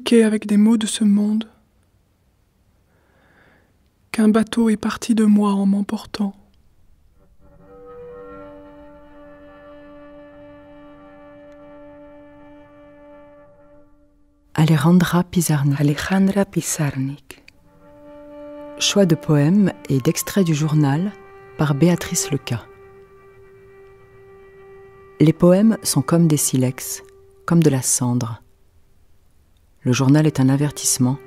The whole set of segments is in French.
communiquer avec des mots de ce monde, qu'un bateau est parti de moi en m'emportant. Alejandra Pizarnik. Choix de poèmes et d'extraits du journal par Béatrice Leca. Les poèmes sont comme des silex, comme de la cendre. Le journal est un avertissement,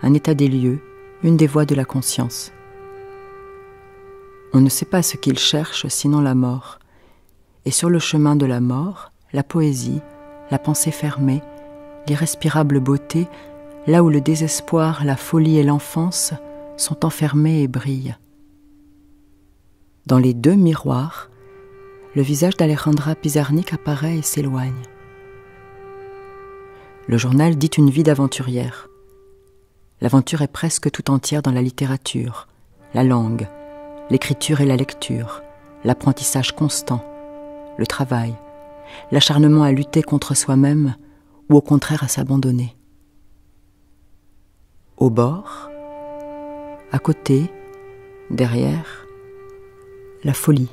un état des lieux, une des voies de la conscience. On ne sait pas ce qu'il cherche sinon la mort. Et sur le chemin de la mort, la poésie, la pensée fermée, l'irrespirable beauté, là où le désespoir, la folie et l'enfance sont enfermés et brillent. Dans les deux miroirs, le visage d'Alejandra Pizarnik apparaît et s'éloigne. Le journal dit une vie d'aventurière. L'aventure est presque tout entière dans la littérature, la langue, l'écriture et la lecture, l'apprentissage constant, le travail, l'acharnement à lutter contre soi-même ou au contraire à s'abandonner. Au bord, à côté, derrière, la folie,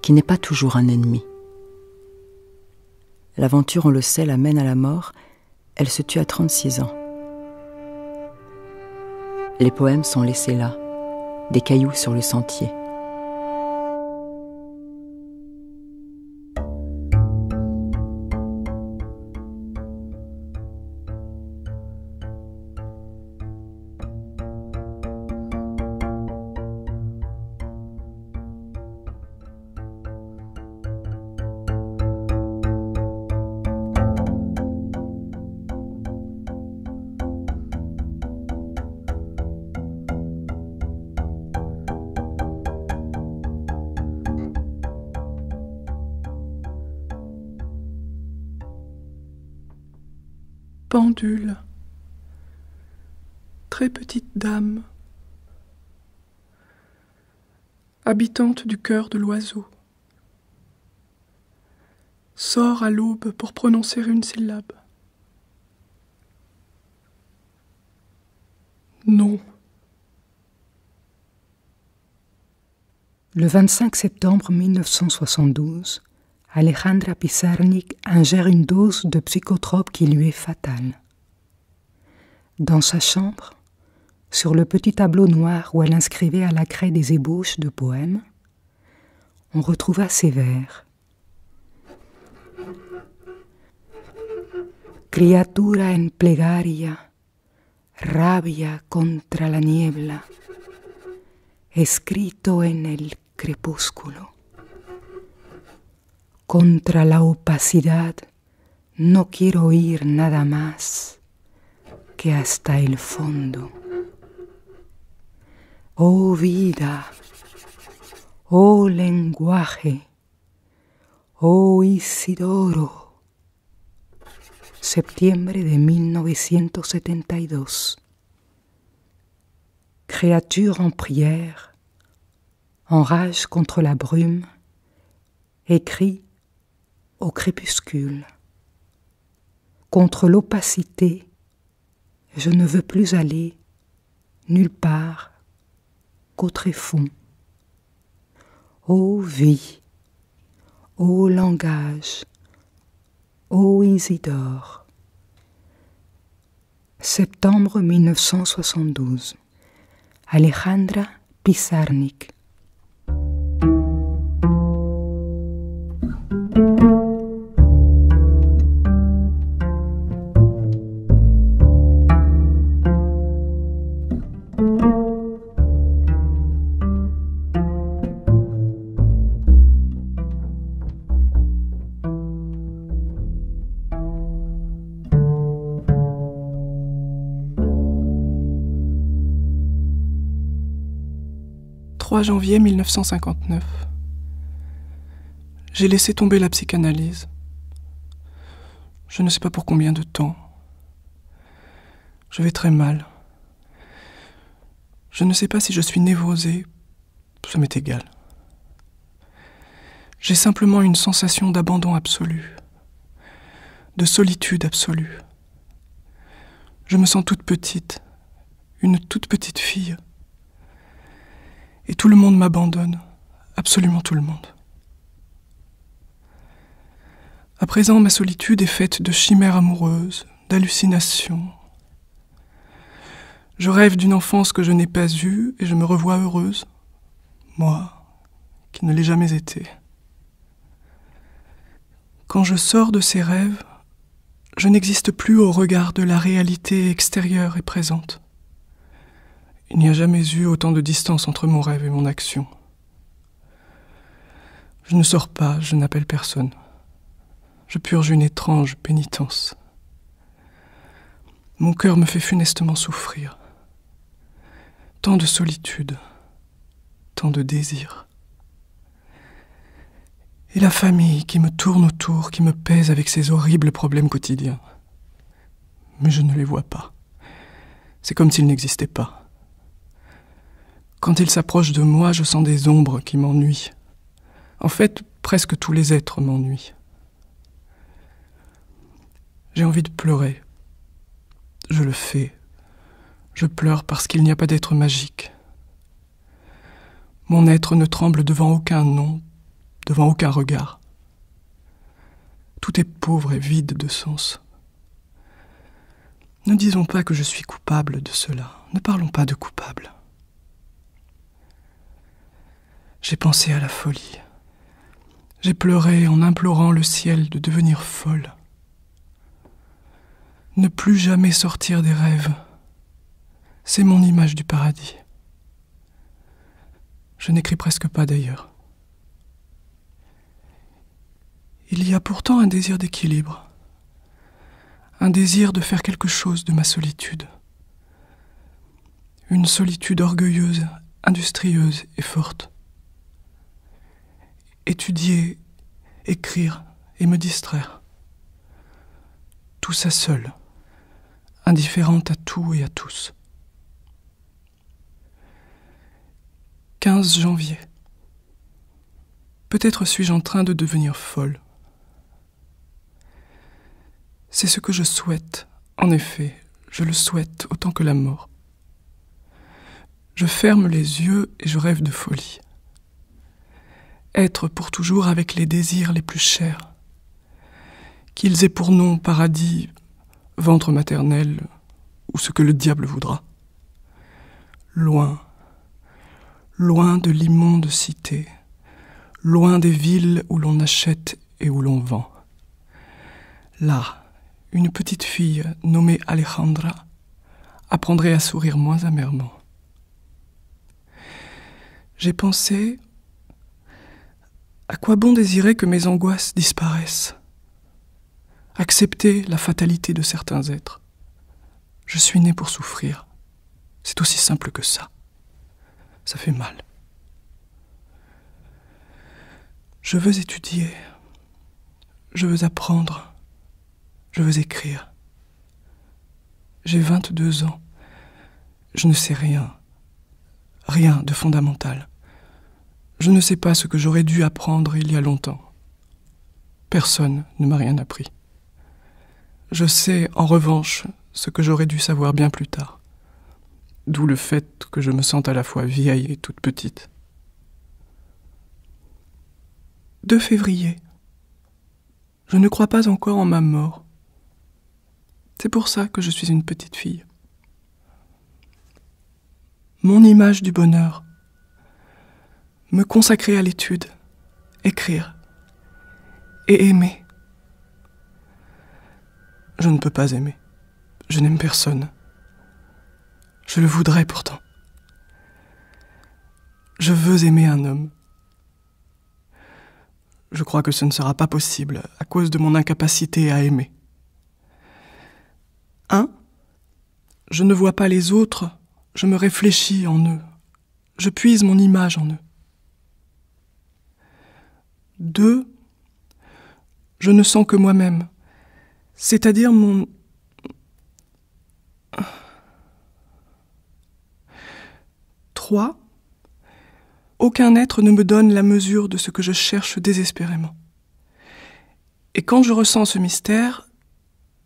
qui n'est pas toujours un ennemi. L'aventure, on le sait, la mène à la mort. Elle se tue à 36 ans. Les poèmes sont laissés là, des cailloux sur le sentier. Pendule, très petite dame, habitante du cœur de l'oiseau, sort à l'aube pour prononcer une syllabe. Non. Le 25 septembre 1972, Alejandra Pizarnik ingère une dose de psychotrope qui lui est fatale. Dans sa chambre, sur le petit tableau noir où elle inscrivait à la craie des ébauches de poèmes, on retrouva ces vers. Criatura en plegaria, rabia contra la niebla, escrito en el crepúsculo. Contra la opacidad no quiero oír nada más que hasta el fondo. Oh vida, oh lenguaje, oh Isidoro. Septiembre de 1972. Créature en prière, en rage contre la brume, écrit au crépuscule. Contre l'opacité, je ne veux plus aller nulle part qu'au tréfonds. Ô vie, ô langage, ô Isidore. Septembre 1972. Alejandra Pizarnik. « 3 janvier 1959. J'ai laissé tomber la psychanalyse. Je ne sais pas pour combien de temps. Je vais très mal. Je ne sais pas si je suis névrosé. Ça m'est égal. J'ai simplement une sensation d'abandon absolu, de solitude absolue. Je me sens toute petite, une toute petite fille. Et tout le monde m'abandonne, absolument tout le monde. À présent, ma solitude est faite de chimères amoureuses, d'hallucinations. Je rêve d'une enfance que je n'ai pas eue et je me revois heureuse, moi, qui ne l'ai jamais été. Quand je sors de ces rêves, je n'existe plus au regard de la réalité extérieure et présente. Il n'y a jamais eu autant de distance entre mon rêve et mon action. Je ne sors pas, je n'appelle personne. Je purge une étrange pénitence. Mon cœur me fait funestement souffrir. Tant de solitude, tant de désir. Et la famille qui me tourne autour, qui me pèse avec ses horribles problèmes quotidiens. Mais je ne les vois pas. C'est comme s'ils n'existaient pas. Quand ils s'approchent de moi, je sens des ombres qui m'ennuient. En fait, presque tous les êtres m'ennuient. J'ai envie de pleurer. Je le fais. Je pleure parce qu'il n'y a pas d'être magique. Mon être ne tremble devant aucun nom, devant aucun regard. Tout est pauvre et vide de sens. Ne disons pas que je suis coupable de cela. Ne parlons pas de coupable. J'ai pensé à la folie. J'ai pleuré en implorant le ciel de devenir folle. Ne plus jamais sortir des rêves. C'est mon image du paradis. Je n'écris presque pas d'ailleurs. Il y a pourtant un désir d'équilibre. Un désir de faire quelque chose de ma solitude. Une solitude orgueilleuse, industrieuse et forte. Étudier, écrire et me distraire. Tout ça seul. Indifférente à tout et à tous. 15 janvier. Peut-être suis-je en train de devenir folle. C'est ce que je souhaite. En effet, je le souhaite autant que la mort. Je ferme les yeux et je rêve de folie. Être pour toujours avec les désirs les plus chers. Qu'ils aient pour nom paradis, ventre maternel, ou ce que le diable voudra. Loin, loin de l'immonde cité, loin des villes où l'on achète et où l'on vend. Là, une petite fille nommée Alejandra apprendrait à sourire moins amèrement. J'ai pensé, à quoi bon désirer que mes angoisses disparaissent ? Accepter la fatalité de certains êtres. Je suis né pour souffrir. C'est aussi simple que ça. Ça fait mal. Je veux étudier. Je veux apprendre. Je veux écrire. J'ai 22 ans. Je ne sais rien. Rien de fondamental. Je ne sais pas ce que j'aurais dû apprendre il y a longtemps. Personne ne m'a rien appris. Je sais, en revanche, ce que j'aurais dû savoir bien plus tard. D'où le fait que je me sente à la fois vieille et toute petite. 2 février. Je ne crois pas encore en ma mort. C'est pour ça que je suis une petite fille. Mon image du bonheur. Me consacrer à l'étude, écrire et aimer. Je ne peux pas aimer. Je n'aime personne. Je le voudrais pourtant. Je veux aimer un homme. Je crois que ce ne sera pas possible à cause de mon incapacité à aimer. 1. Je ne vois pas les autres, je me réfléchis en eux. Je puise mon image en eux. 2. Je ne sens que moi-même, c'est-à-dire mon... 3. Aucun être ne me donne la mesure de ce que je cherche désespérément. Et quand je ressens ce mystère,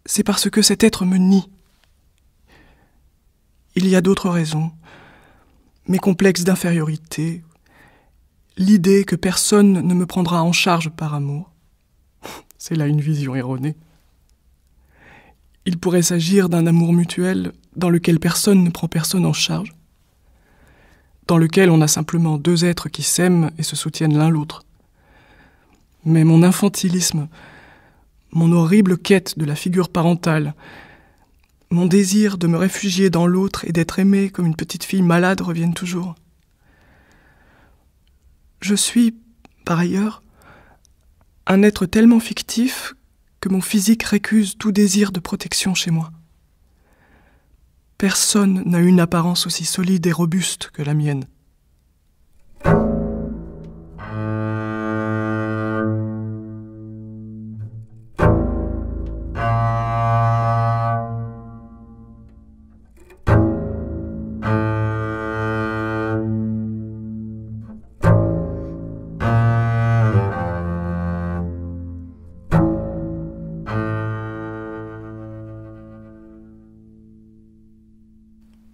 c'est parce que cet être me nie. il y a d'autres raisons. Mes complexes d'infériorité, l'idée que personne ne me prendra en charge par amour. C'est là une vision erronée. Il pourrait s'agir d'un amour mutuel dans lequel personne ne prend personne en charge, dans lequel on a simplement deux êtres qui s'aiment et se soutiennent l'un l'autre. Mais mon infantilisme, mon horrible quête de la figure parentale, mon désir de me réfugier dans l'autre et d'être aimée comme une petite fille malade reviennent toujours. Je suis, par ailleurs, un être tellement fictif que mon physique récuse tout désir de protection chez moi. Personne n'a une apparence aussi solide et robuste que la mienne.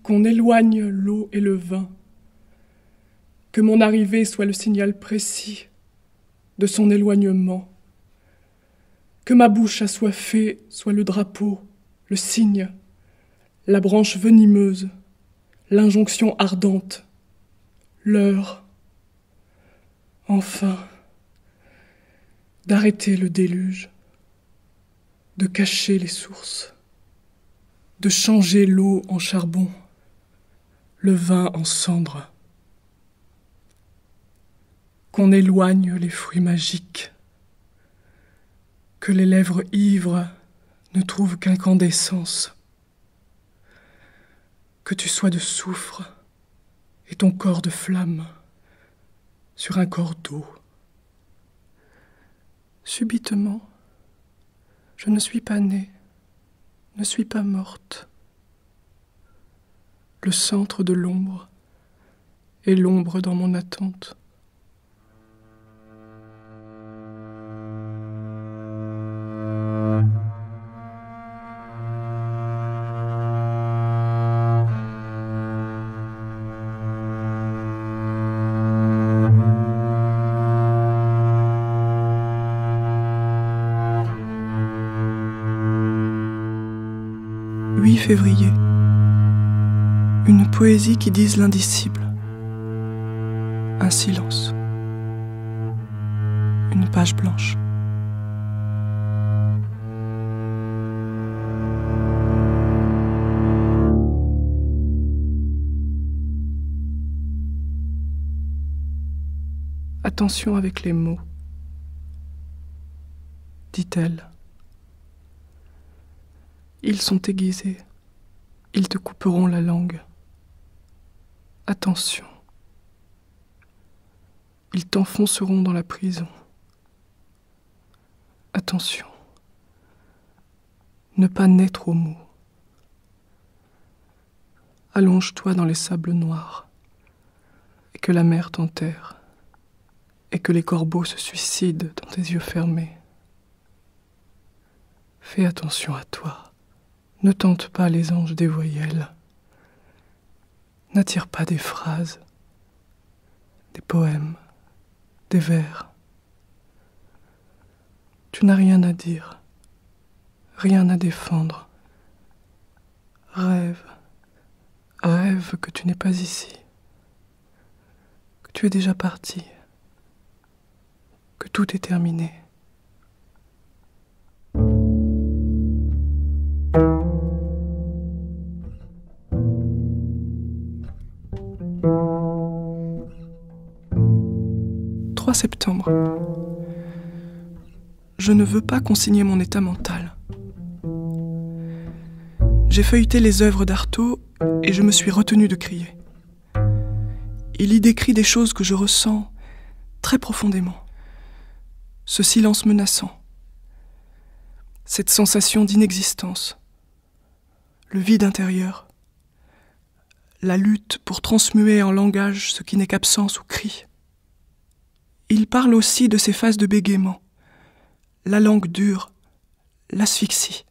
Qu'on éloigne l'eau et le vin, que mon arrivée soit le signal précis de son éloignement, que ma bouche assoiffée soit le drapeau, le signe, la branche venimeuse, l'injonction ardente, l'heure, enfin, d'arrêter le déluge, de cacher les sources, de changer l'eau en charbon, le vin en cendre, qu'on éloigne les fruits magiques, que les lèvres ivres ne trouvent qu'incandescence, que tu sois de soufre et ton corps de flamme sur un corps d'eau. Subitement, je ne suis pas née, ne suis pas morte. Le centre de l'ombre et l'ombre dans mon attente. « 8 février. Une poésie qui dise l'indicible. Un silence. Une page blanche. Attention avec les mots, dit-elle. Ils sont aiguisés. Ils te couperont la langue. Attention. Ils t'enfonceront dans la prison. Attention. Ne pas naître au mot. Allonge-toi dans les sables noirs, et que la mer t'enterre, et que les corbeaux se suicident dans tes yeux fermés. Fais attention à toi. Ne tente pas les anges des voyelles. N'attire pas des phrases, des poèmes, des vers. Tu n'as rien à dire, rien à défendre. Rêve, rêve que tu n'es pas ici, que tu es déjà parti, que tout est terminé. Septembre. Je ne veux pas consigner mon état mental. J'ai feuilleté les œuvres d'Artaud et je me suis retenu de crier. Il y décrit des choses que je ressens très profondément. Ce silence menaçant, cette sensation d'inexistence, le vide intérieur, la lutte pour transmuer en langage ce qui n'est qu'absence ou cri. Il parle aussi de ces phases de bégaiement, la langue dure, l'asphyxie.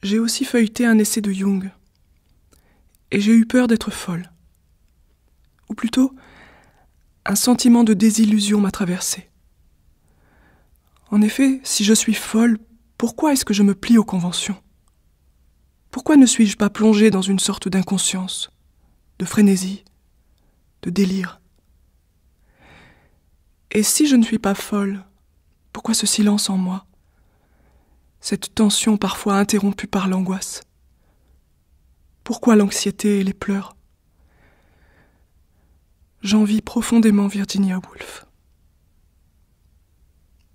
J'ai aussi feuilleté un essai de Jung. Et j'ai eu peur d'être folle. Ou plutôt, un sentiment de désillusion m'a traversée. En effet, si je suis folle, pourquoi est-ce que je me plie aux conventions ? Pourquoi ne suis-je pas plongée dans une sorte d'inconscience, de frénésie, de délire ? Et si je ne suis pas folle, pourquoi ce silence en moi ? Cette tension parfois interrompue par l'angoisse ? Pourquoi l'anxiété et les pleurs ? J'envie profondément Virginia Woolf.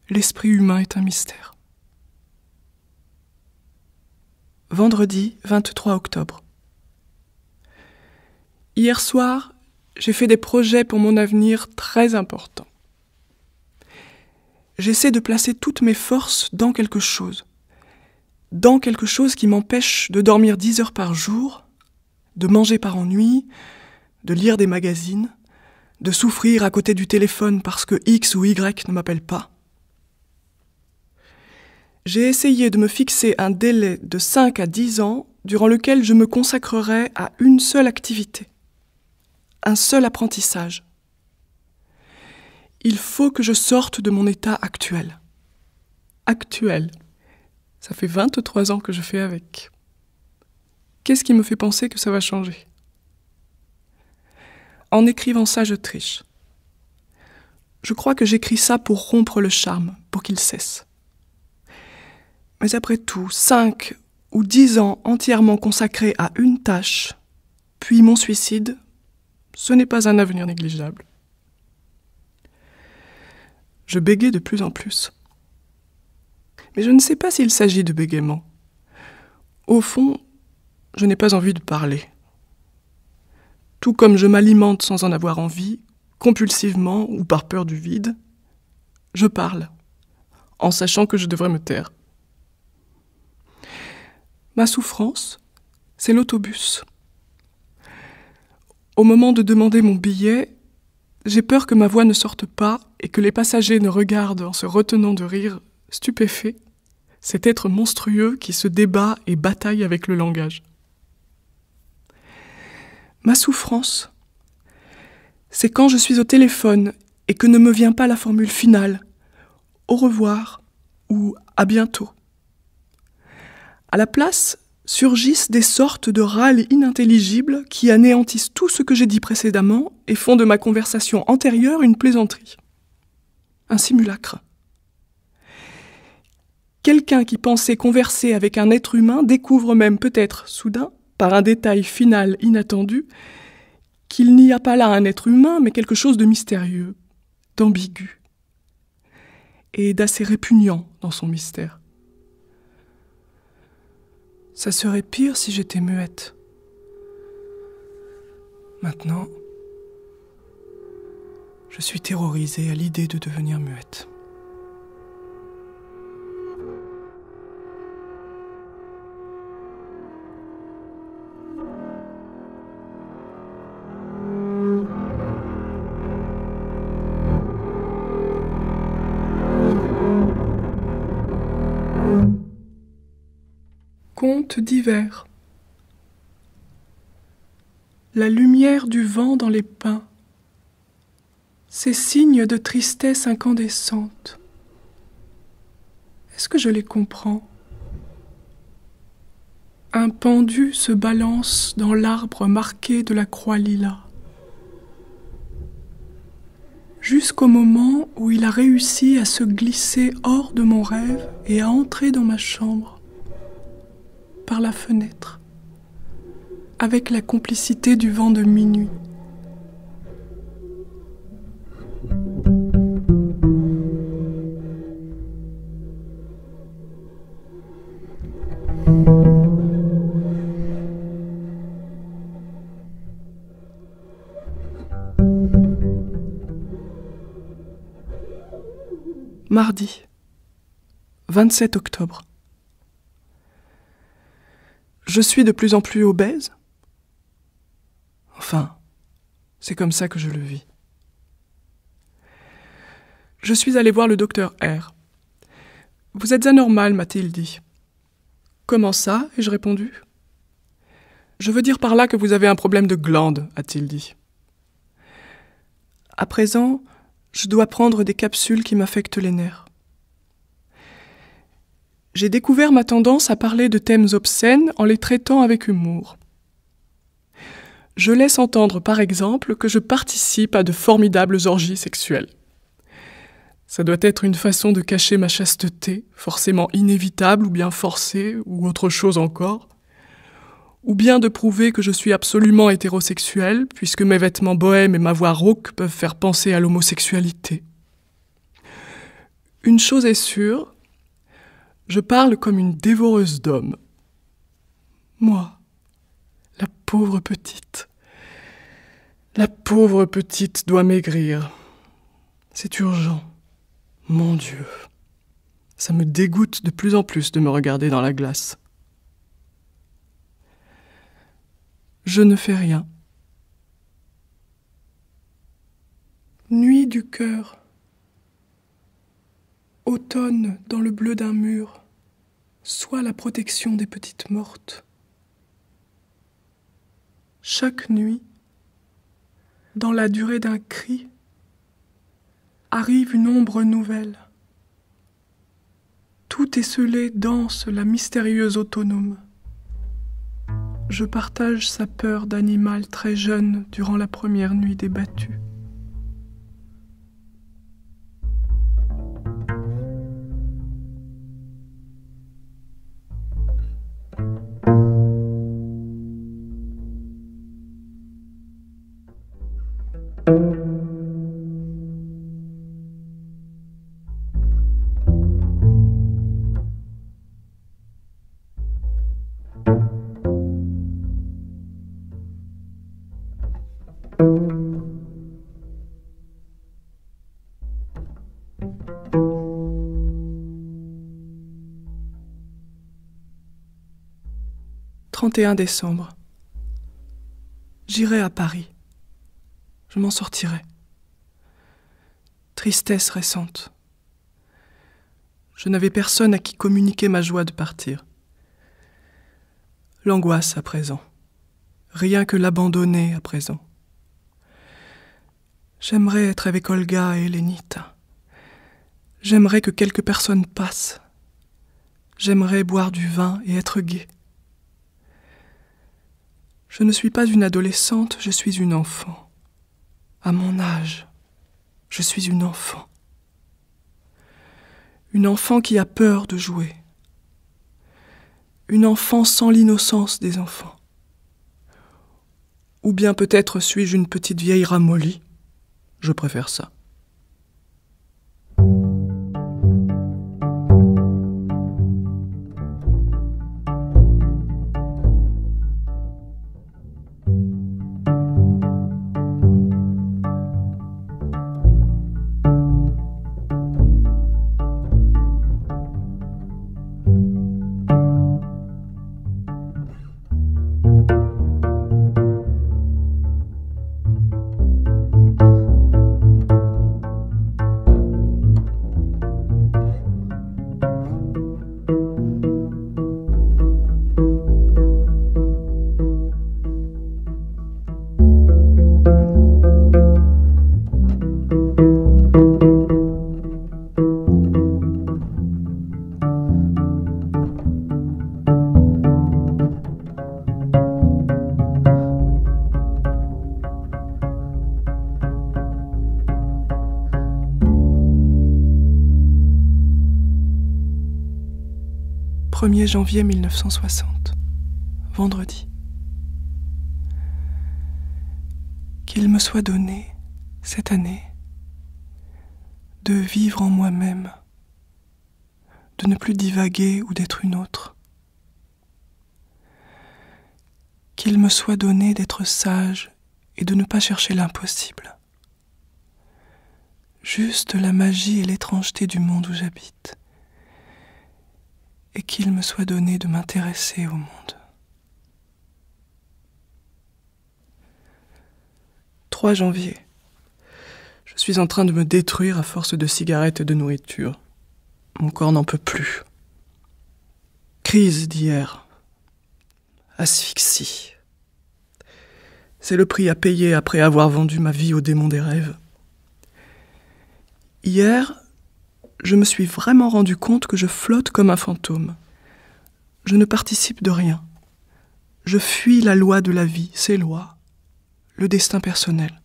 L'esprit humain est un mystère. Vendredi 23 octobre. Hier soir, j'ai fait des projets pour mon avenir très importants. J'essaie de placer toutes mes forces dans quelque chose qui m'empêche de dormir 10 heures par jour, de manger par ennui, de lire des magazines, de souffrir à côté du téléphone parce que X ou Y ne m'appelle pas. J'ai essayé de me fixer un délai de 5 à 10 ans durant lequel je me consacrerai à une seule activité, un seul apprentissage. Il faut que je sorte de mon état actuel. Actuel. Ça fait 23 ans que je fais avec. Qu'est-ce qui me fait penser que ça va changer ? En écrivant ça, je triche. Je crois que j'écris ça pour rompre le charme, pour qu'il cesse. Mais après tout, 5 ou 10 ans entièrement consacrés à une tâche, puis mon suicide, ce n'est pas un avenir négligeable. Je bégaye de plus en plus. Mais je ne sais pas s'il s'agit de bégaiement. Au fond, je n'ai pas envie de parler. Tout comme je m'alimente sans en avoir envie, compulsivement ou par peur du vide, je parle, en sachant que je devrais me taire. Ma souffrance, c'est l'autobus. Au moment de demander mon billet, j'ai peur que ma voix ne sorte pas et que les passagers ne regardent en se retenant de rire, stupéfaits, cet être monstrueux qui se débat et bataille avec le langage. Ma souffrance, c'est quand je suis au téléphone et que ne me vient pas la formule finale « au revoir » ou « à bientôt ». À la place, surgissent des sortes de râles inintelligibles qui anéantissent tout ce que j'ai dit précédemment et font de ma conversation antérieure une plaisanterie. Un simulacre. Quelqu'un qui pensait converser avec un être humain découvre même peut-être, soudain, par un détail final inattendu, qu'il n'y a pas là un être humain, mais quelque chose de mystérieux, d'ambigu, et d'assez répugnant dans son mystère. Ça serait pire si j'étais muette. Maintenant, je suis terrorisée à l'idée de devenir muette. Contes d'hiver. La lumière du vent dans les pins, ces signes de tristesse incandescente. Est-ce que je les comprends ? Un pendu se balance dans l'arbre marqué de la croix lilas. Jusqu'au moment où il a réussi à se glisser hors de mon rêve et à entrer dans ma chambre. Par la fenêtre, avec la complicité du vent de minuit. Mardi, 27 octobre. Je suis de plus en plus obèse. Enfin, c'est comme ça que je le vis. Je suis allée voir le docteur R. « Vous êtes anormal, m'a-t-il dit. « Comment ça ?» ai-je répondu. « Je veux dire par là que vous avez un problème de glande, a-t-il dit. À présent, je dois prendre des capsules qui m'affectent les nerfs. J'ai découvert ma tendance à parler de thèmes obscènes en les traitant avec humour. Je laisse entendre, par exemple, que je participe à de formidables orgies sexuelles. Ça doit être une façon de cacher ma chasteté, forcément inévitable ou bien forcée, ou autre chose encore, ou bien de prouver que je suis absolument hétérosexuel, puisque mes vêtements bohèmes et ma voix rauque peuvent faire penser à l'homosexualité. Une chose est sûre, je parle comme une dévoreuse d'hommes. Moi, la pauvre petite doit maigrir. C'est urgent. Mon Dieu, ça me dégoûte de plus en plus de me regarder dans la glace. Je ne fais rien. Nuit du cœur. Automne dans le bleu d'un mur. Sois la protection des petites mortes. Chaque nuit, dans la durée d'un cri, arrive une ombre nouvelle. Tout esselé danse la mystérieuse autonome. Je partage sa peur d'animal très jeune durant la première nuit débattue. « 31 décembre. J'irai à Paris. Je m'en sortirai. Tristesse récente. Je n'avais personne à qui communiquer ma joie de partir. L'angoisse à présent. Rien que l'abandonner à présent. J'aimerais être avec Olga et Lenita. J'aimerais que quelques personnes passent. J'aimerais boire du vin et être gai. Je ne suis pas une adolescente, je suis une enfant. À mon âge, je suis une enfant. Une enfant qui a peur de jouer. Une enfant sans l'innocence des enfants. Ou bien peut-être suis-je une petite vieille ramollie. Je préfère ça. « 1er janvier 1960, vendredi. Qu'il me soit donné, cette année, de vivre en moi-même, de ne plus divaguer ou d'être une autre. Qu'il me soit donné d'être sage et de ne pas chercher l'impossible. Juste la magie et l'étrangeté du monde où j'habite. Et qu'il me soit donné de m'intéresser au monde. 3 janvier. Je suis en train de me détruire à force de cigarettes et de nourriture. Mon corps n'en peut plus. Crise d'hier. Asphyxie. C'est le prix à payer après avoir vendu ma vie au démon des rêves. Hier, je me suis vraiment rendu compte que je flotte comme un fantôme. Je ne participe de rien. Je fuis la loi de la vie, ses lois, le destin personnel.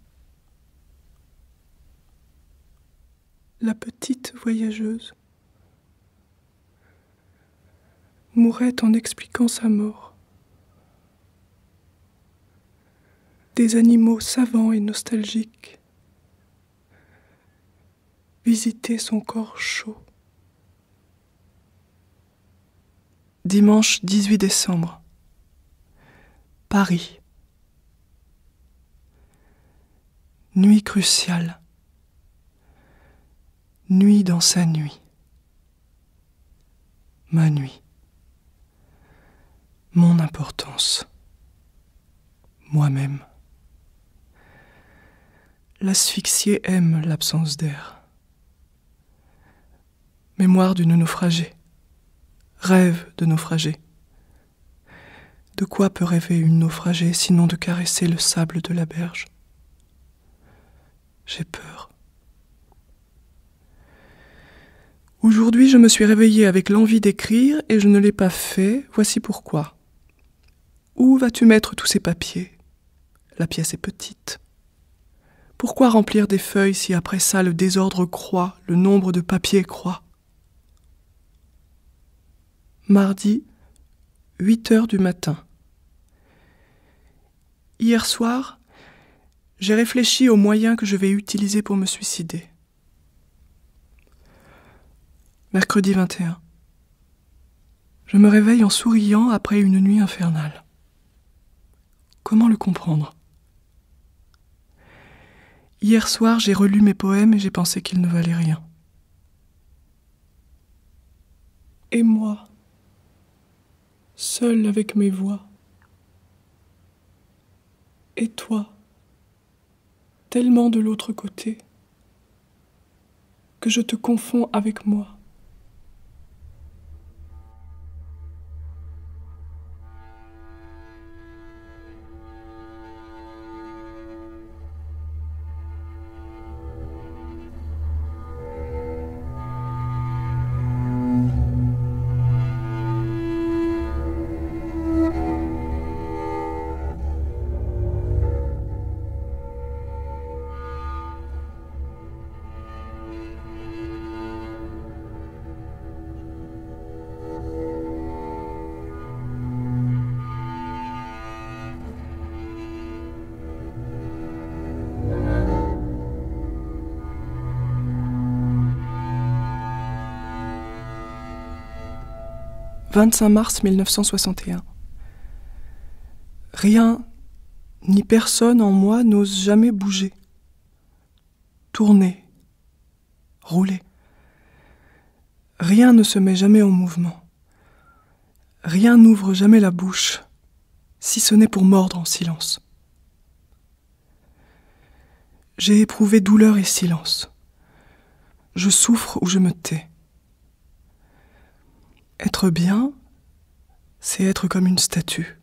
La petite voyageuse mourait en expliquant sa mort. Des animaux savants et nostalgiques visitaient son corps chaud. Dimanche 18 décembre. Paris. Nuit cruciale. Nuit dans sa nuit. Ma nuit. Mon importance. Moi-même. L'asphyxié aime l'absence d'air. Mémoire d'une naufragée. Rêve de naufragée. De quoi peut rêver une naufragée sinon de caresser le sable de la berge? J'ai peur. Aujourd'hui, je me suis réveillée avec l'envie d'écrire et je ne l'ai pas fait, voici pourquoi. Où vas-tu mettre tous ces papiers? La pièce est petite. Pourquoi remplir des feuilles si après ça le désordre croît, le nombre de papiers croît? Mardi, 8h du matin. Hier soir, j'ai réfléchi aux moyens que je vais utiliser pour me suicider. Mercredi 21. Je me réveille en souriant après une nuit infernale. Comment le comprendre? Hier soir, j'ai relu mes poèmes et j'ai pensé qu'ils ne valaient rien. Et moi, seul avec mes voix. Et toi, tellement de l'autre côté, que je te confonds avec moi. « 25 mars 1961. Rien ni personne en moi n'ose jamais bouger, tourner, rouler. Rien ne se met jamais en mouvement. Rien n'ouvre jamais la bouche, si ce n'est pour mordre en silence. J'ai éprouvé douleur et silence. Je souffre ou je me tais. Être bien, c'est être comme une statue.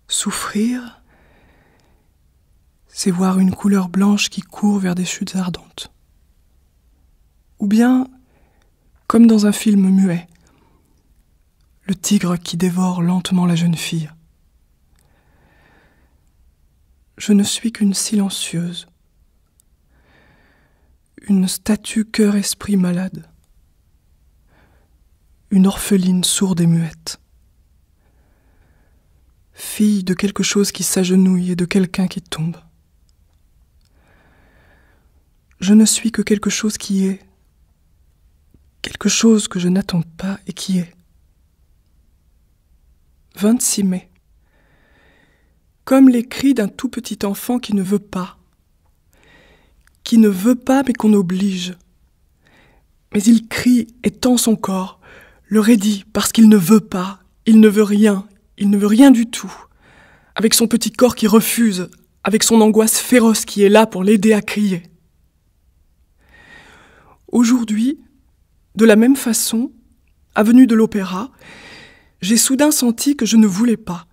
Souffrir, c'est voir une couleur blanche qui court vers des chutes ardentes. Ou bien, comme dans un film muet, le tigre qui dévore lentement la jeune fille. Je ne suis qu'une silencieuse, une statue cœur-esprit malade. Une orpheline sourde et muette. Fille de quelque chose qui s'agenouille et de quelqu'un qui tombe. Je ne suis que quelque chose qui est, quelque chose que je n'attends pas et qui est. 26 mai. Comme les cris d'un tout petit enfant qui ne veut pas mais qu'on oblige. Mais il crie et tend son corps, le raidit parce qu'il ne veut pas, il ne veut rien du tout, avec son petit corps qui refuse, avec son angoisse féroce qui est là pour l'aider à crier. Aujourd'hui, de la même façon, avenue de l'Opéra, j'ai soudain senti que je ne voulais pas.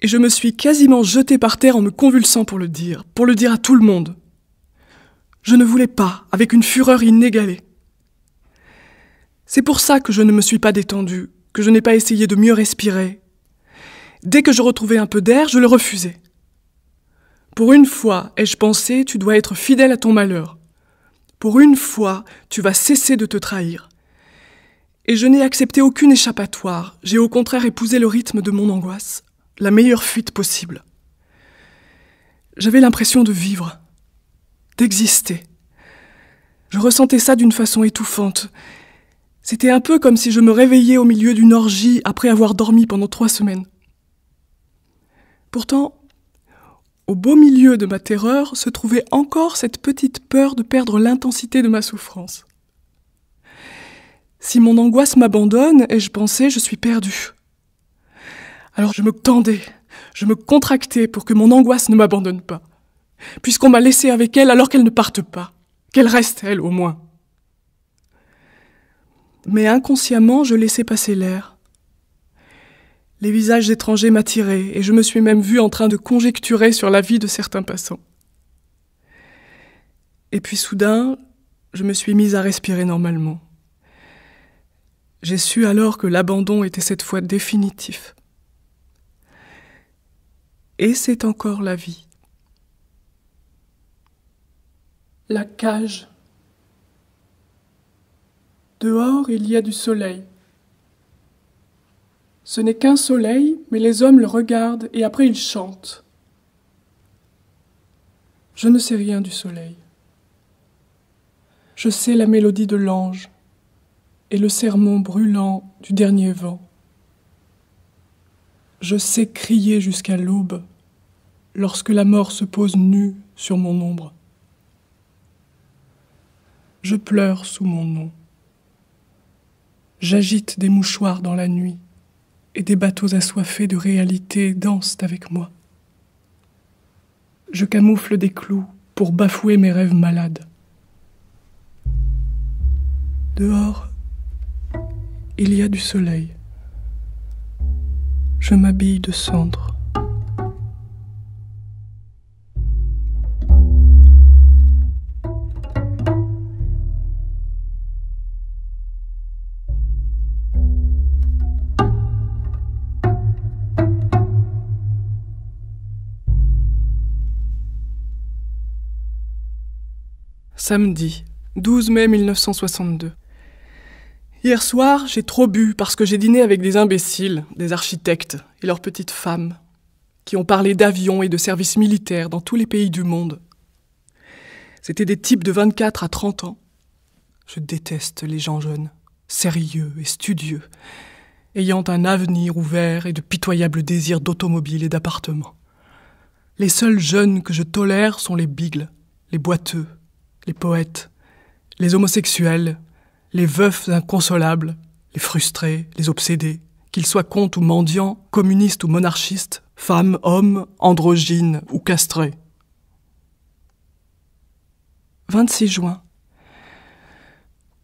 Et je me suis quasiment jetée par terre en me convulsant pour le dire à tout le monde. Je ne voulais pas, avec une fureur inégalée. C'est pour ça que je ne me suis pas détendue, que je n'ai pas essayé de mieux respirer. Dès que je retrouvais un peu d'air, je le refusais. Pour une fois, ai-je pensé, tu dois être fidèle à ton malheur. Pour une fois, tu vas cesser de te trahir. Et je n'ai accepté aucune échappatoire, j'ai au contraire épousé le rythme de mon angoisse, la meilleure fuite possible. J'avais l'impression de vivre, d'exister. Je ressentais ça d'une façon étouffante. C'était un peu comme si je me réveillais au milieu d'une orgie après avoir dormi pendant 3 semaines. Pourtant, au beau milieu de ma terreur se trouvait encore cette petite peur de perdre l'intensité de ma souffrance. Si mon angoisse m'abandonne, et je pensais, je suis perdue. Alors je me tendais, je me contractais pour que mon angoisse ne m'abandonne pas. Puisqu'on m'a laissée avec elle alors qu'elle ne parte pas. Qu'elle reste, elle, au moins. Mais inconsciemment, je laissais passer l'air. Les visages étrangers m'attiraient et je me suis même vue en train de conjecturer sur la vie de certains passants. Et puis soudain, je me suis mise à respirer normalement. J'ai su alors que l'abandon était cette fois définitif. Et c'est encore la vie. La cage. Dehors, il y a du soleil. Ce n'est qu'un soleil, mais les hommes le regardent et après ils chantent. Je ne sais rien du soleil. Je sais la mélodie de l'ange et le sermon brûlant du dernier vent. Je sais crier jusqu'à l'aube lorsque la mort se pose nue sur mon ombre. Je pleure sous mon nom. J'agite des mouchoirs dans la nuit et des bateaux assoiffés de réalité dansent avec moi. Je camoufle des clous pour bafouer mes rêves malades. Dehors, il y a du soleil. Je m'habille de cendre. Samedi, 12 mai 1962. Hier soir, j'ai trop bu parce que j'ai dîné avec des imbéciles, des architectes et leurs petites femmes, qui ont parlé d'avions et de services militaires dans tous les pays du monde. C'étaient des types de 24 à 30 ans. Je déteste les gens jeunes, sérieux et studieux, ayant un avenir ouvert et de pitoyables désirs d'automobile et d'appartements. Les seuls jeunes que je tolère sont les bigles, les boiteux, les poètes, les homosexuels, les veufs inconsolables, les frustrés, les obsédés, qu'ils soient contes ou mendiants, communistes ou monarchistes, femmes, hommes, androgynes ou castrés. 26 juin.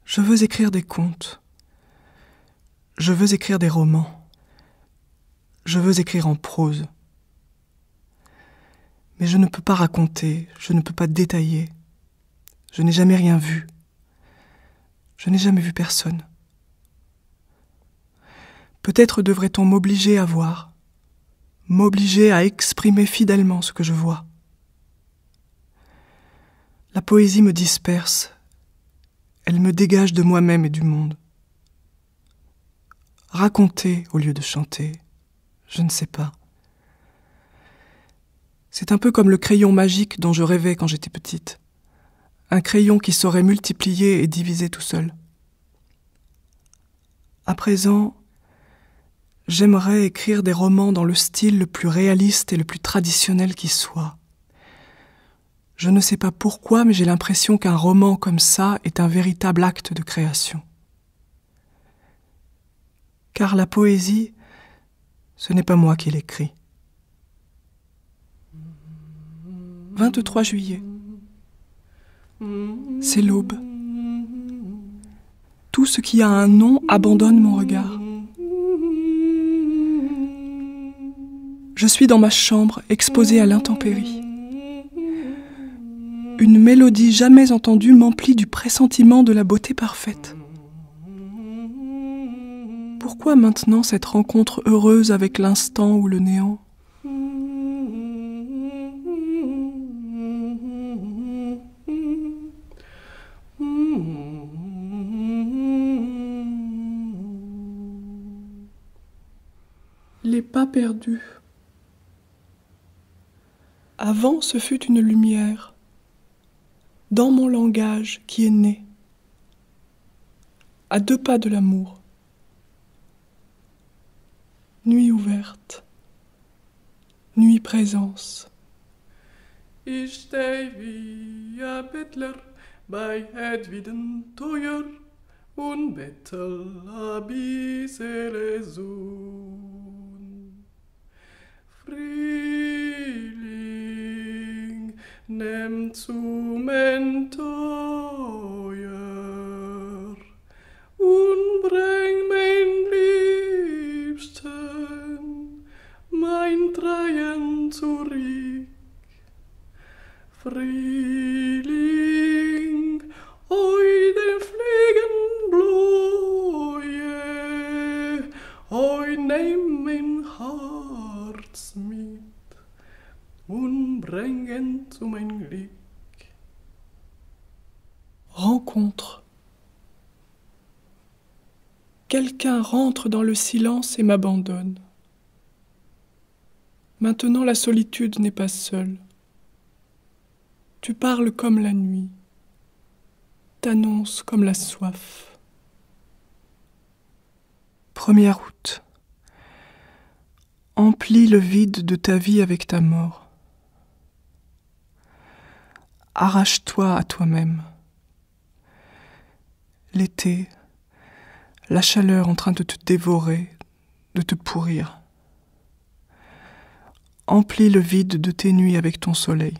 Je veux écrire des contes. Je veux écrire des romans. Je veux écrire en prose. Mais je ne peux pas raconter, je ne peux pas détailler. Je n'ai jamais rien vu. Je n'ai jamais vu personne. Peut-être devrait-on m'obliger à voir, m'obliger à exprimer fidèlement ce que je vois. La poésie me disperse, elle me dégage de moi-même et du monde. Raconter au lieu de chanter, je ne sais pas. C'est un peu comme le crayon magique dont je rêvais quand j'étais petite. Un crayon qui saurait multiplier et diviser tout seul. À présent, j'aimerais écrire des romans dans le style le plus réaliste et le plus traditionnel qui soit. Je ne sais pas pourquoi, mais j'ai l'impression qu'un roman comme ça est un véritable acte de création. Car la poésie, ce n'est pas moi qui l'écris. 23 juillet. C'est l'aube. Tout ce qui a un nom abandonne mon regard. Je suis dans ma chambre, exposée à l'intempérie. Une mélodie jamais entendue m'emplit du pressentiment de la beauté parfaite. Pourquoi maintenant cette rencontre heureuse avec l'instant ou le néant ? Les pas perdus. Avant, ce fut une lumière, dans mon langage qui est né, à 2 pas de l'amour. Nuit ouverte, nuit présence. Ich steh wie a Bettler bei Hedwiden Teuer und bettel a bissele Sohn. Frühling nimmt zu mein Teuer und bring mein Liebsten mein Dreien zurück. Frühling, oi den Fliegen bläue, oi nehm mein Herz mit und bringen zu mein Glück. Rencontre. Quelqu'un rentre dans le silence et m'abandonne. Maintenant la solitude n'est pas seule. Tu parles comme la nuit, t'annonces comme la soif. 1er août. Emplis le vide de ta vie avec ta mort. Arrache-toi à toi-même. L'été, la chaleur en train de te dévorer, de te pourrir. Emplis le vide de tes nuits avec ton soleil.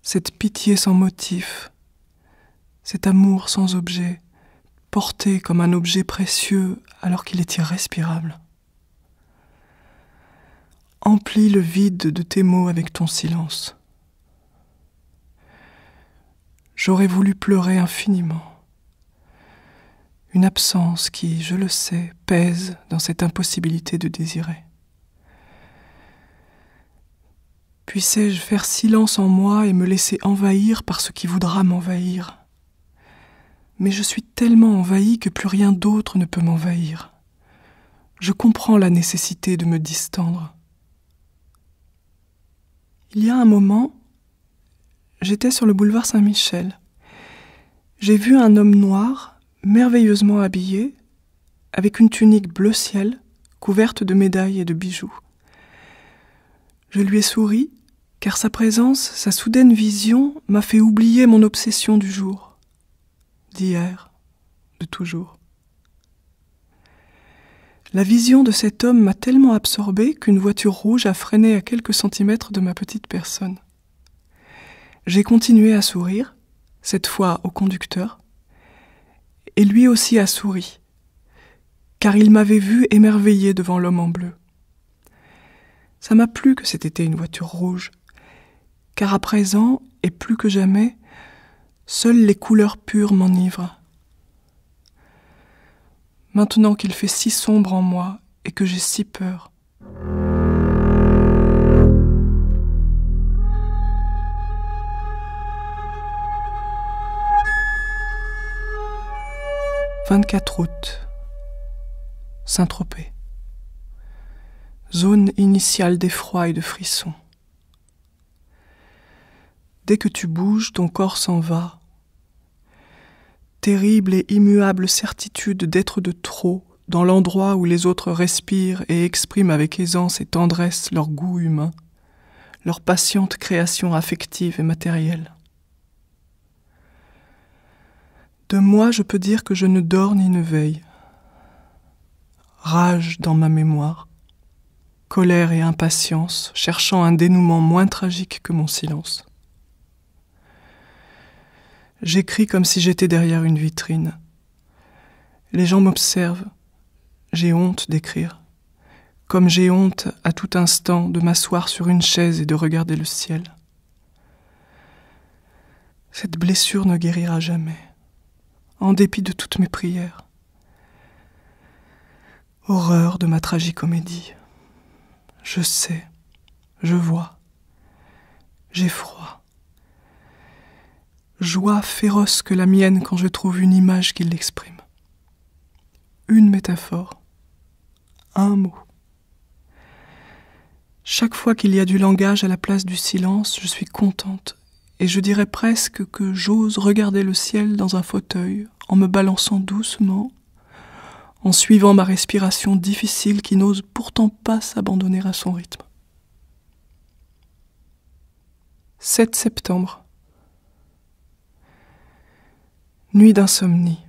Cette pitié sans motif, cet amour sans objet, porté comme un objet précieux alors qu'il est irrespirable. Emplis le vide de tes mots avec ton silence. J'aurais voulu pleurer infiniment. Une absence qui, je le sais, pèse dans cette impossibilité de désirer. Puissais-je faire silence en moi et me laisser envahir par ce qui voudra m'envahir ? Mais je suis tellement envahi que plus rien d'autre ne peut m'envahir. Je comprends la nécessité de me distendre. Il y a un moment, j'étais sur le boulevard Saint-Michel. J'ai vu un homme noir, merveilleusement habillé, avec une tunique bleu ciel, couverte de médailles et de bijoux. Je lui ai souri, car sa présence, sa soudaine vision, m'a fait oublier mon obsession du jour, d'hier, de toujours. La vision de cet homme m'a tellement absorbée qu'une voiture rouge a freiné à quelques centimètres de ma petite personne. J'ai continué à sourire, cette fois au conducteur, et lui aussi a souri, car il m'avait vu émerveillé devant l'homme en bleu. Ça m'a plu que c'était une voiture rouge, car à présent, et plus que jamais, seules les couleurs pures m'enivrent. Maintenant qu'il fait si sombre en moi et que j'ai si peur. « 24 août. Saint-Tropez. Zone initiale d'effroi et de frisson. Dès que tu bouges, ton corps s'en va. Terrible et immuable certitude d'être de trop dans l'endroit où les autres respirent et expriment avec aisance et tendresse leur goût humain, leur patiente création affective et matérielle. De moi, je peux dire que je ne dors ni ne veille. Rage dans ma mémoire, colère et impatience, cherchant un dénouement moins tragique que mon silence. J'écris comme si j'étais derrière une vitrine, Les gens m'observent. J'ai honte d'écrire. Comme j'ai honte à tout instant de m'asseoir sur une chaise et de regarder le ciel. Cette blessure ne guérira jamais, en dépit de toutes mes prières. Horreur de ma tragicomédie. Je sais, je vois, j'ai froid. Joie féroce que la mienne quand je trouve une image qui l'exprime. Une métaphore, un mot. Chaque fois qu'il y a du langage à la place du silence, je suis contente, et je dirais presque que j'ose regarder le ciel dans un fauteuil, en me balançant doucement, en suivant ma respiration difficile qui n'ose pourtant pas s'abandonner à son rythme. 7 septembre. Nuit d'insomnie.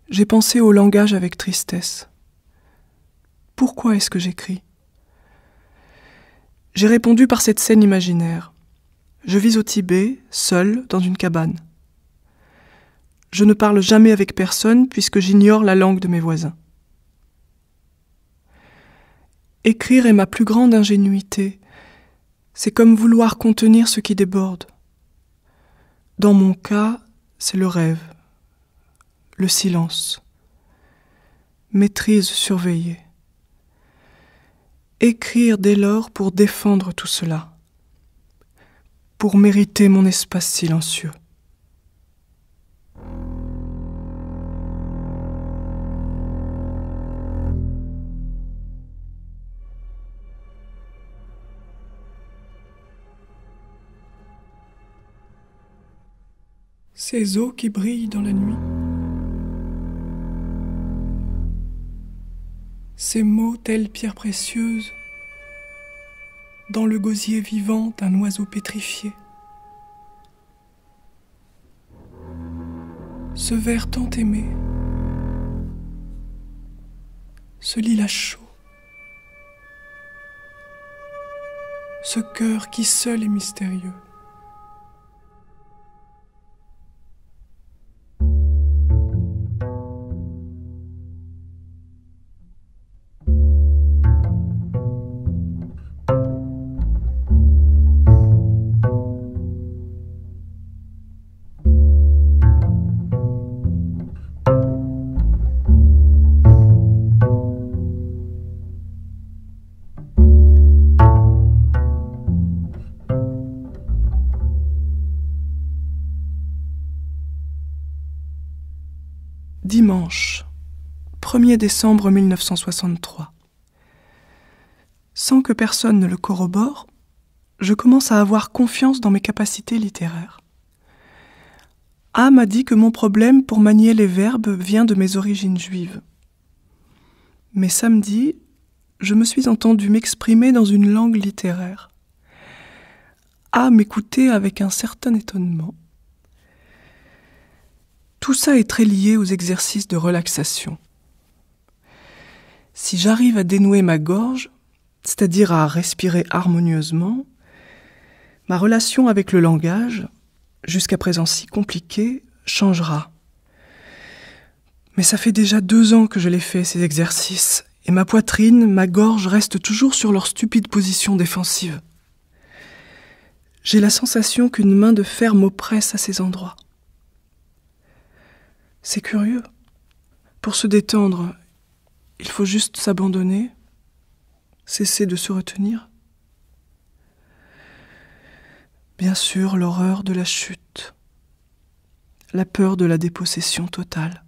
J'ai pensé au langage avec tristesse. Pourquoi est-ce que j'écris ? J'ai répondu par cette scène imaginaire. Je vis au Tibet, seul, dans une cabane. Je ne parle jamais avec personne puisque j'ignore la langue de mes voisins. Écrire est ma plus grande ingénuité. C'est comme vouloir contenir ce qui déborde. Dans mon cas, c'est le rêve, le silence, maîtrise surveillée. Écrire dès lors pour défendre tout cela, pour mériter mon espace silencieux. Ces eaux qui brillent dans la nuit, ces mots telles pierres précieuses dans le gosier vivant d'un oiseau pétrifié. Ce verre tant aimé, ce lilas chaud, ce cœur qui seul est mystérieux. Dimanche, 1er décembre 1963. Sans que personne ne le corrobore, je commence à avoir confiance dans mes capacités littéraires. A m'a dit que mon problème pour manier les verbes vient de mes origines juives. Mais samedi, je me suis entendue m'exprimer dans une langue littéraire. A m'écoutait avec un certain étonnement. Tout ça est très lié aux exercices de relaxation. Si j'arrive à dénouer ma gorge, c'est-à-dire à respirer harmonieusement, ma relation avec le langage, jusqu'à présent si compliquée, changera. Mais ça fait déjà 2 ans que je l'ai fait, ces exercices, et ma poitrine, ma gorge restent toujours sur leur stupide position défensive. J'ai la sensation qu'une main de fer m'oppresse à ces endroits. C'est curieux. Pour se détendre, il faut juste s'abandonner, cesser de se retenir. Bien sûr, l'horreur de la chute, la peur de la dépossession totale.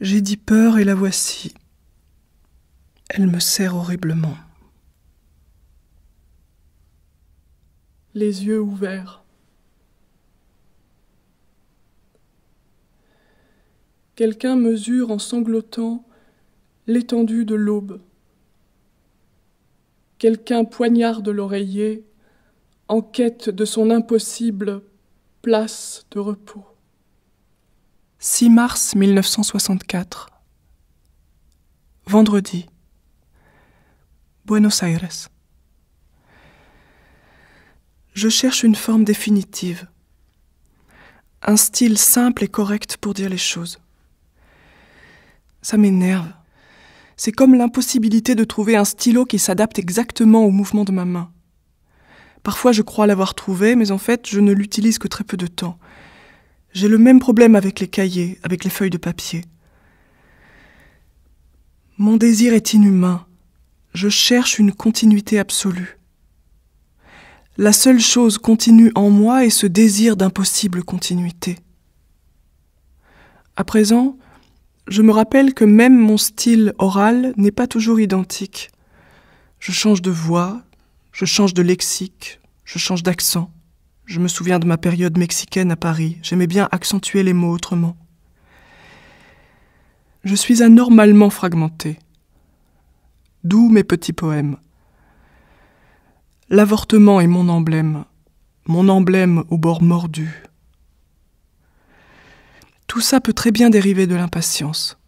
J'ai dit peur et la voici. Elle me serre horriblement. Les yeux ouverts. Quelqu'un mesure en sanglotant l'étendue de l'aube. Quelqu'un poignarde l'oreiller en quête de son impossible place de repos. 6 mars 1964. Vendredi. Buenos Aires. Je cherche une forme définitive. Un style simple et correct pour dire les choses. Ça m'énerve. C'est comme l'impossibilité de trouver un stylo qui s'adapte exactement au mouvement de ma main. Parfois je crois l'avoir trouvé, mais en fait je ne l'utilise que très peu de temps. J'ai le même problème avec les cahiers, avec les feuilles de papier. Mon désir est inhumain. Je cherche une continuité absolue. La seule chose continue en moi est ce désir d'impossible continuité. À présent, je me rappelle que même mon style oral n'est pas toujours identique. Je change de voix, je change de lexique, je change d'accent. Je me souviens de ma période mexicaine à Paris. J'aimais bien accentuer les mots autrement. Je suis anormalement fragmenté. D'où mes petits poèmes. L'avortement est mon emblème au bord mordu. Tout ça peut très bien dériver de l'impatience.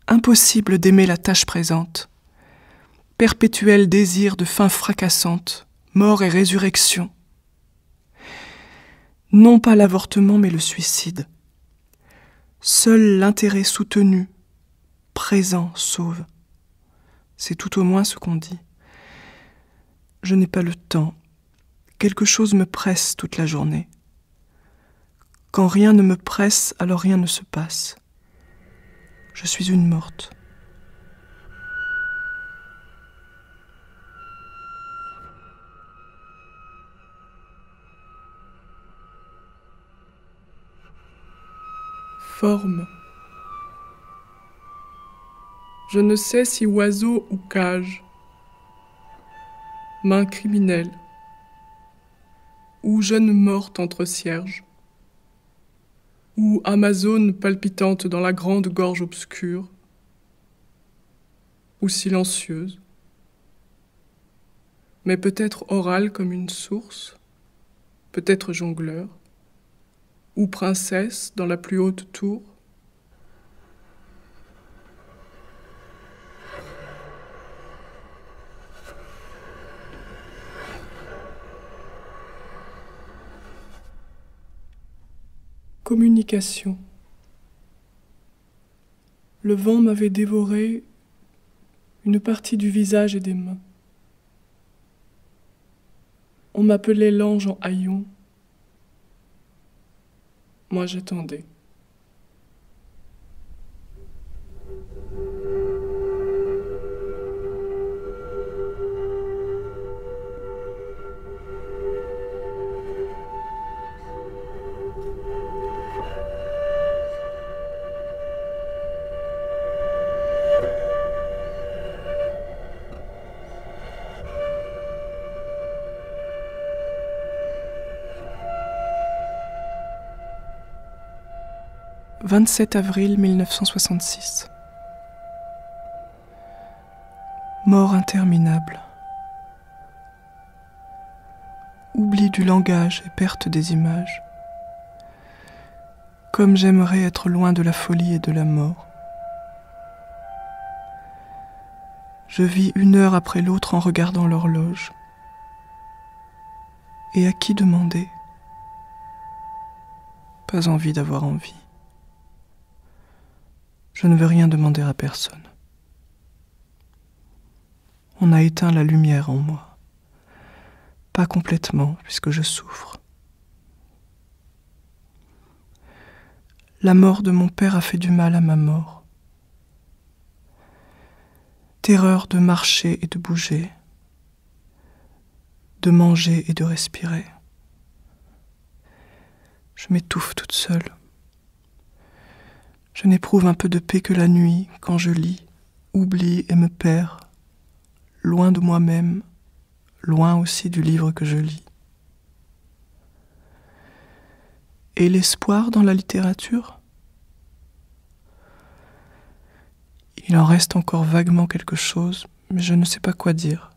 Impossible d'aimer la tâche présente. Perpétuel désir de fin fracassante, mort et résurrection. Non pas l'avortement, mais le suicide. Seul l'intérêt soutenu, présent, sauve. C'est tout au moins ce qu'on dit. Je n'ai pas le temps. Quelque chose me presse toute la journée. Quand rien ne me presse, alors rien ne se passe. Je suis une morte. Forme. Je ne sais si oiseau ou cage. Main criminelle. Ou jeune morte entre cierges. Ou Amazone palpitante dans la grande gorge obscure. Ou silencieuse. Mais peut-être orale comme une source. Peut-être jongleur. Ou princesse dans la plus haute tour. Communication. Le vent m'avait dévoré une partie du visage et des mains. On m'appelait l'ange en haillons. Moi j'attendais. « 27 avril 1966. Mort interminable. Oubli du langage et perte des images. Comme j'aimerais être loin de la folie et de la mort. Je vis une heure après l'autre en regardant l'horloge. Et à qui demander ? Pas envie d'avoir envie. Je ne veux rien demander à personne. On a éteint la lumière en moi. Pas complètement, puisque je souffre. La mort de mon père a fait du mal à ma mort. Terreur de marcher et de bouger, de manger et de respirer. Je m'étouffe toute seule. Je n'éprouve un peu de paix que la nuit, quand je lis, oublie et me perds, loin de moi-même, loin aussi du livre que je lis. Et l'espoir dans la littérature ? Il en reste encore vaguement quelque chose, mais je ne sais pas quoi dire,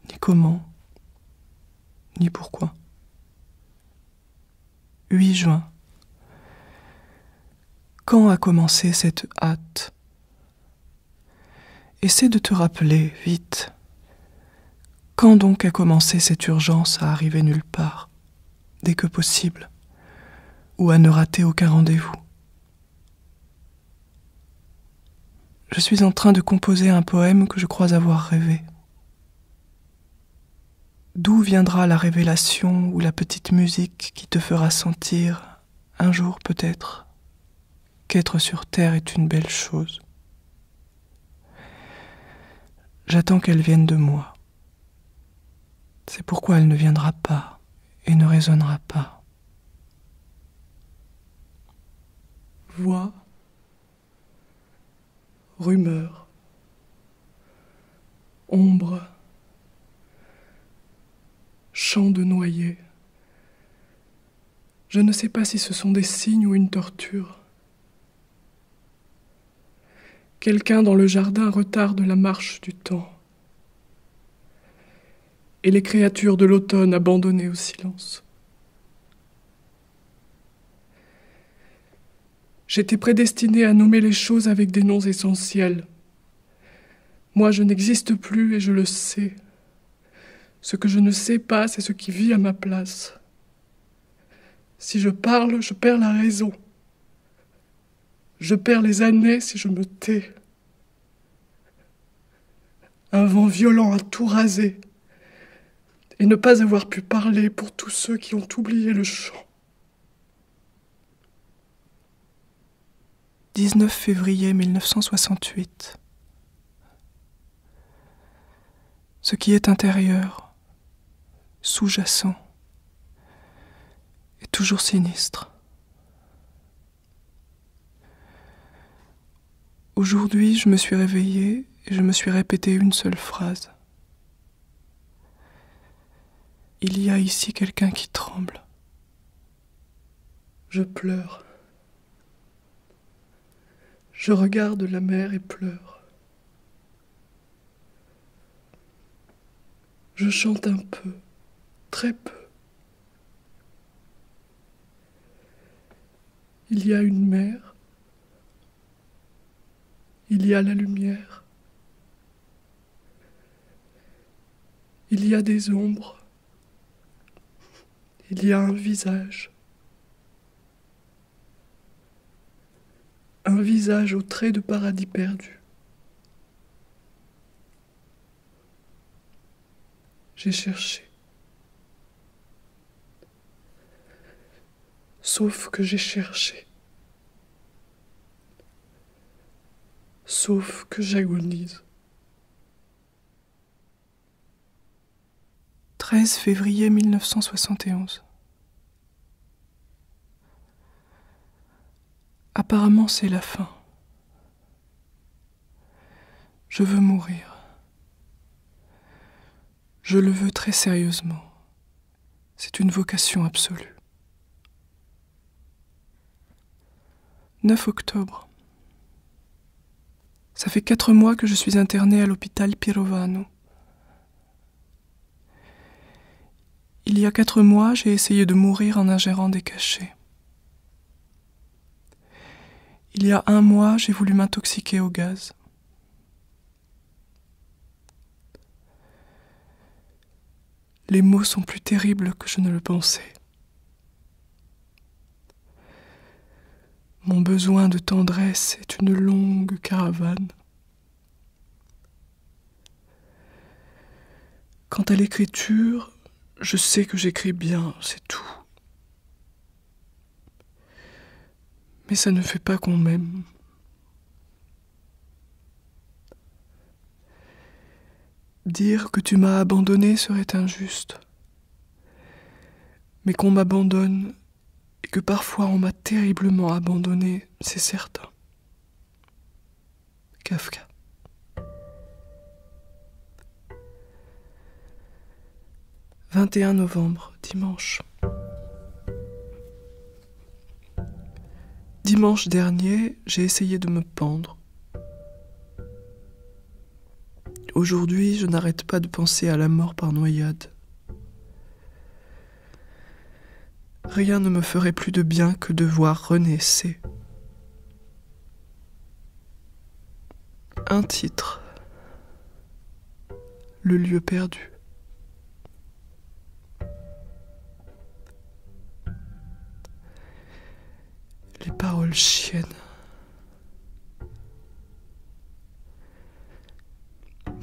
ni comment, ni pourquoi. 8 juin. Quand a commencé cette hâte ? Essaie de te rappeler, vite. Quand donc a commencé cette urgence à arriver nulle part, dès que possible ? ou à ne rater aucun rendez-vous. Je suis en train de composer un poème que je crois avoir rêvé. D'où viendra la révélation ou la petite musique qui te fera sentir, un jour peut-être, qu'être sur terre est une belle chose? J'attends qu'elle vienne de moi. C'est pourquoi elle ne viendra pas et ne résonnera pas. Voix, rumeur, ombre, chant de noyer. Je ne sais pas si ce sont des signes ou une torture. Quelqu'un dans le jardin retarde la marche du temps. Et les créatures de l'automne abandonnées au silence. J'étais prédestiné à nommer les choses avec des noms essentiels. Moi, je n'existe plus et je le sais. Ce que je ne sais pas, c'est ce qui vit à ma place. Si je parle, je perds la raison. Je perds les années si je me tais. Un vent violent a tout rasé. Et ne pas avoir pu parler pour tous ceux qui ont oublié le chant. 19 février 1968. Ce qui est intérieur, sous-jacent, est toujours sinistre. Aujourd'hui, je me suis réveillée et je me suis répété une seule phrase. Il y a ici quelqu'un qui tremble. Je pleure. Je regarde la mer et pleure. Je chante un peu, très peu. Il y a une mer. Il y a la lumière. Il y a des ombres. Il y a un visage. Un visage aux traits de paradis perdu. J'ai cherché. Sauf que j'ai cherché. Sauf que j'agonise. 13 février 1971. Apparemment, c'est la fin. Je veux mourir. Je le veux très sérieusement. C'est une vocation absolue. 9 octobre. Ça fait 4 mois que je suis internée à l'hôpital Pirovano. Il y a 4 mois, j'ai essayé de mourir en ingérant des cachets. Il y a 1 mois, j'ai voulu m'intoxiquer au gaz. Les mots sont plus terribles que je ne le pensais. Mon besoin de tendresse est une longue caravane. Quant à l'écriture, je sais que j'écris bien, c'est tout. Mais ça ne fait pas qu'on m'aime. Dire que tu m'as abandonné serait injuste. Mais qu'on m'abandonne et que parfois on m'a terriblement abandonné, c'est certain. Kafka. « 21 novembre, dimanche. Dimanche dernier, j'ai essayé de me pendre. Aujourd'hui, je n'arrête pas de penser à la mort par noyade. Rien ne me ferait plus de bien que de voir renaisser. Un titre. Le lieu perdu.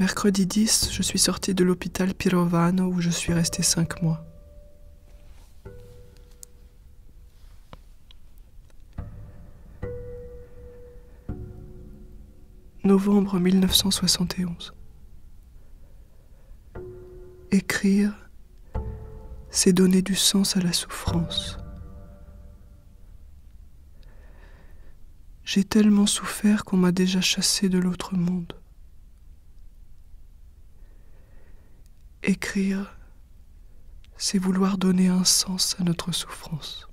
Mercredi 10, je suis sortie de l'hôpital Pirovano où je suis restée 5 mois. Novembre 1971. Écrire, c'est donner du sens à la souffrance. J'ai tellement souffert qu'on m'a déjà chassé de l'autre monde. Écrire, c'est vouloir donner un sens à notre souffrance.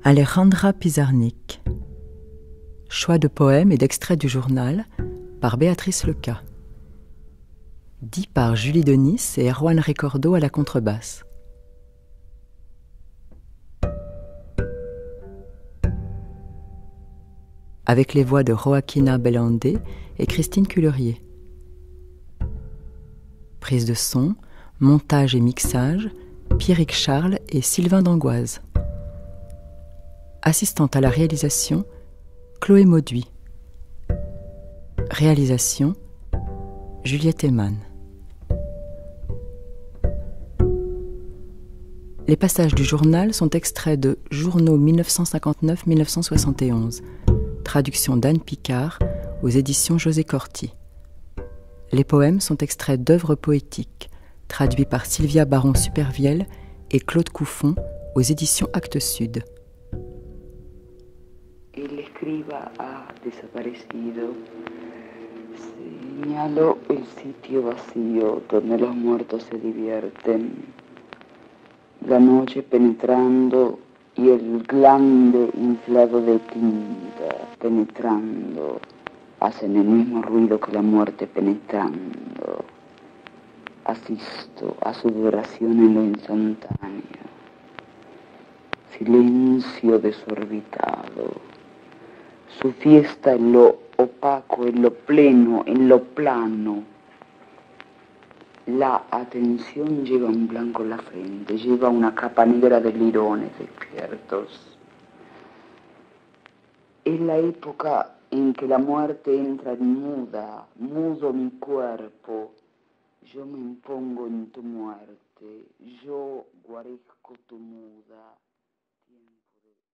Alejandra Pizarnik. Choix de poèmes et d'extraits du journal par Béatrice Leca. Dit par Julie Denis et Erwan Ricordo à la contrebasse. Avec les voix de Joaquina Bellandé et Christine Cullerier. Prise de son, montage et mixage, Pierrick Charles et Sylvain d'Angoise. Assistante à la réalisation, Chloé Mauduit. Réalisation, Juliette Eman. Les passages du journal sont extraits de Journaux 1959-1971, traduction d'Anne Picard aux éditions José Corti. Les poèmes sont extraits d'œuvres poétiques, traduits par Sylvia Baron-Supervielle et Claude Couffon aux éditions Actes Sud. El escriba ha desaparecido. Señaló el sitio vacío donde los muertos se divierten. La noche penetrando y el glande inflado de tinta penetrando hacen el mismo ruido que la muerte penetrando. Asisto a su duración en lo instantáneo. Silencio desorbitado. Su fiesta en lo opaco, en lo pleno, en lo plano. La atención lleva un blanco en la frente, lleva una capa negra de lirones despiertos. Es la época en que la muerte entra en muda, mudo mi cuerpo. Yo me impongo en tu muerte, yo guarezco tu muda.